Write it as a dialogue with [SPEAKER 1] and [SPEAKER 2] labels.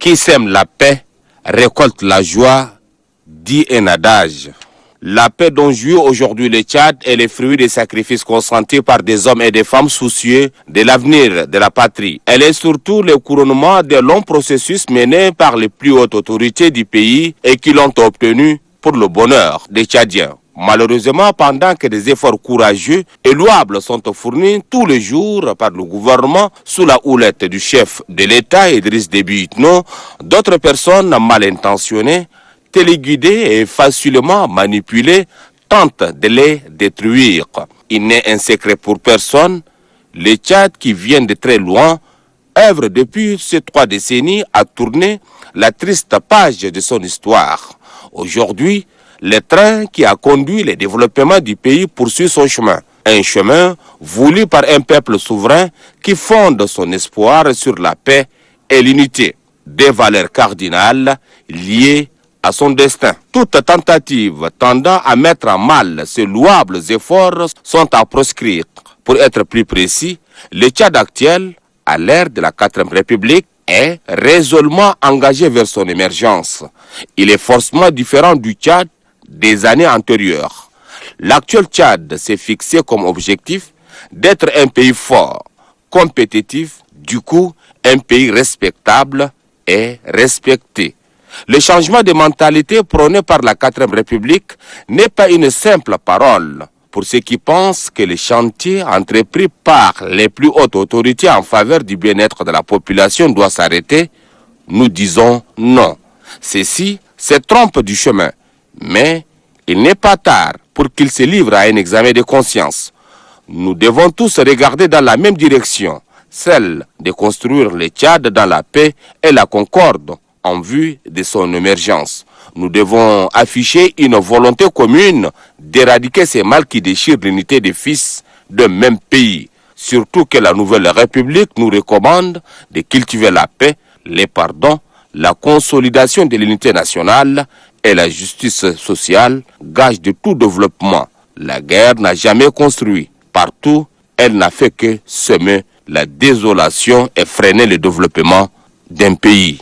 [SPEAKER 1] Qui sème la paix récolte la joie, dit un adage. La paix dont jouit aujourd'hui le Tchad est le fruit des sacrifices consentis par des hommes et des femmes soucieux de l'avenir de la patrie. Elle est surtout le couronnement des longs processus menés par les plus hautes autorités du pays et qui l'ont obtenu pour le bonheur des Tchadiens. Malheureusement, pendant que des efforts courageux et louables sont fournis tous les jours par le gouvernement sous la houlette du chef de l'État, Idriss Déby Itno, d'autres personnes mal intentionnées, téléguidées et facilement manipulées, tentent de les détruire. Il n'est un secret pour personne, le Tchad qui vient de très loin œuvre depuis ces 3 décennies à tourner la triste page de son histoire. Aujourd'hui, le train qui a conduit le développement du pays poursuit son chemin. Un chemin voulu par un peuple souverain qui fonde son espoir sur la paix et l'unité. Des valeurs cardinales liées à son destin. Toutes tentatives tendant à mettre en mal ces louables efforts sont à proscrire. Pour être plus précis, le Tchad actuel, à l'ère de la 4e République, est résolument engagé vers son émergence. Il est forcément différent du Tchad des années antérieures. L'actuel Tchad s'est fixé comme objectif d'être un pays fort, compétitif, du coup un pays respectable et respecté. Le changement de mentalité prôné par la 4e République n'est pas une simple parole. Pour ceux qui pensent que les chantiers entrepris par les plus hautes autorités en faveur du bien-être de la population doivent s'arrêter, nous disons non. Ceux-ci se trompent du chemin, mais il n'est pas tard pour qu'ils se livrent à un examen de conscience. Nous devons tous regarder dans la même direction, celle de construire le Tchad dans la paix et la concorde en vue de son émergence. Nous devons afficher une volonté commune d'éradiquer ces mâles qui déchirent l'unité des fils d'un même pays. Surtout que la nouvelle République nous recommande de cultiver la paix, les pardons, la consolidation de l'unité nationale et la justice sociale, gage de tout développement. La guerre n'a jamais construit. Partout, elle n'a fait que semer la désolation et freiner le développement d'un pays.